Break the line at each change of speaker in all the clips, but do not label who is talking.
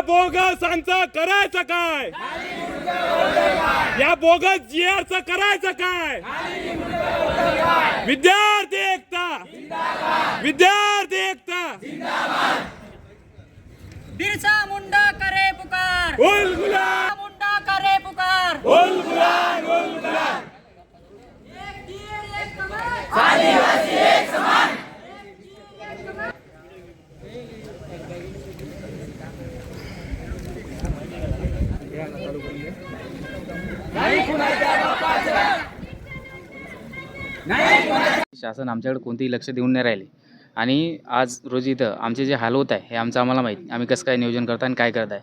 बोगसांचं करायचं काय? या बोगस जीआरचं करायचं काय? विद्यार्थी एकता, विद्यार्थी एकता,
बिरसा मुंडा करे पुकार,
बोल गुलाम,
मुंडा करे पुकार,
बोल गुलाम, बोल गुलाम.
एक तीर एक कमान, आदिवासी एक समान.
शासन आमच्याकडे कोणतेही लक्ष देऊन नाही राहिले आणि आज रोजी इथं आमचे जे हाल होत आहे हे आमचं आम्हाला माहीत. आम्ही कसं काय नियोजन करतो आणि काय करत आहे.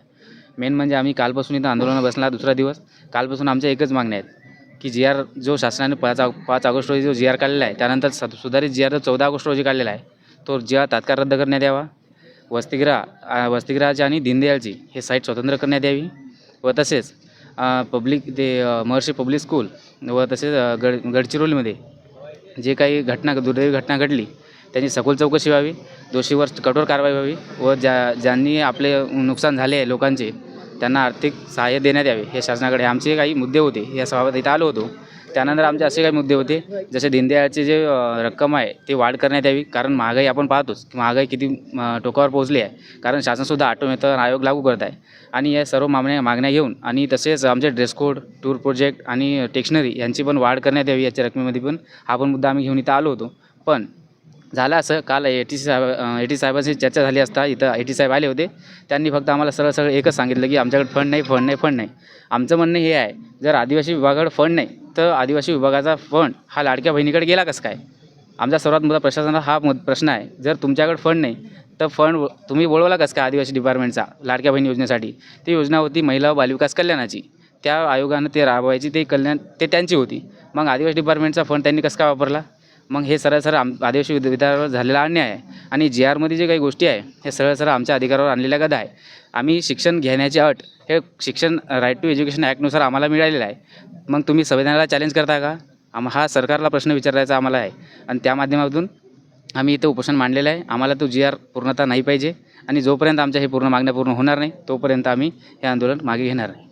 मेन म्हणजे आम्ही कालपासून इथं आंदोलनाला बसला दुसरा दिवस. कालपासून आमच्या एकच मागण्या आहेत की जी आर जो शासनाने 5 ऑगस्ट रोजी जो जी आर काढलेला आहे त्यानंतर सुधारित जी आर 14 ऑगस्ट रोजी काढलेला आहे तो जी आर तात्काळ रद्द करण्यात यावा. वसतिगृहाची आणि दीनदयालची हे साईट स्वतंत्र करण्यात यावी व तसेच महर्षी पब्लिक स्कूल व तसेच गडचिरोलीमध्ये जे काही दुर्दैवी घटना घडली त्यांची सखोल चौकशी व्हावी, दोषीवर कठोर कारवाई व्हावी व ज्यांनी आपले नुकसान झाले आहे लोकांचे त्यांना आर्थिक सहाय्य देण्यात यावे. हे शासनाकडे आमचे काही मुद्दे होते. या सभागृहात इथं आलो होतो. त्यानंतर आमचे असे काही मुद्दे होते जसे दीनदयाळचे जे रक्कम आहे ते वाढ करण्यात यावी. कारण महागाई आपण पाहतोच की महागाई किती टोकावर पोहोचली आहे. कारण शासनसुद्धा ऑटोमेशन आयोग लागू करत आहे आणि या सर्व मागण्या घेऊन आणि तसेच आमचे ड्रेस कोड, टूर प्रोजेक्ट आणि टेक्शनरी यांची पण वाढ करण्यात यावी. याच्या रकमेमध्ये पण हा पण मुद्दा आम्ही घेऊन इथं आलो होतो. पण झालं असं काल एटी साहेबांशी चर्चा झाली असता इथं एटी साहेब आले होते. त्यांनी फक्त आम्हाला सरळ एकच सांगितलं की आमच्याकडे फंड नाही. आमचं म्हणणं हे आहे जर आदिवासी विभागाकडे फंड नाही तर आदिवासी विभागाचा फंड हा लाडक्या बहिणीकडे गेला कसं काय? आमचा सर्वात मोठा प्रशासनाला हा प्रश्न आहे. जर तुमच्याकडे फंड नाही तर फंड तुम्ही बोलवला कसं काय आदिवासी डिपार्टमेंटचा लाडक्या बहिणी योजनेसाठी? ती योजना होती महिला व बालविकास कल्याणाची. त्या आयोगानं ते राबवायची ते त्यांची होती. मग आदिवासी डिपार्टमेंटचा फंड त्यांनी कसं काय वापरला? मग हे सरळ आदिवासी विद्यार्थ्यांवर झालेला अन्याय आहे. आणि जी आरमध्ये जे काही गोष्टी आहे हे सरळ आमच्या अधिकारावर आणलेल्या गदा आहे. आम्ही शिक्षण घेण्याची अट हे शिक्षण राईट टू एज्युकेशन ॲक्टनुसार आम्हाला मिळालेलं आहे. मग तुम्ही संविधानाला चॅलेंज करता का? हा सरकारला प्रश्न विचारायचा आम्हाला आहे आणि त्या माध्यमातून आम्ही इथं उपोषण मांडलेलं आहे. आम्हाला तो जी आर पूर्णतः नाही पाहिजे आणि जोपर्यंत आमच्या हे पूर्ण मागण्या पूर्ण होणार नाही तोपर्यंत आम्ही हे आंदोलन मागे घेणार नाही.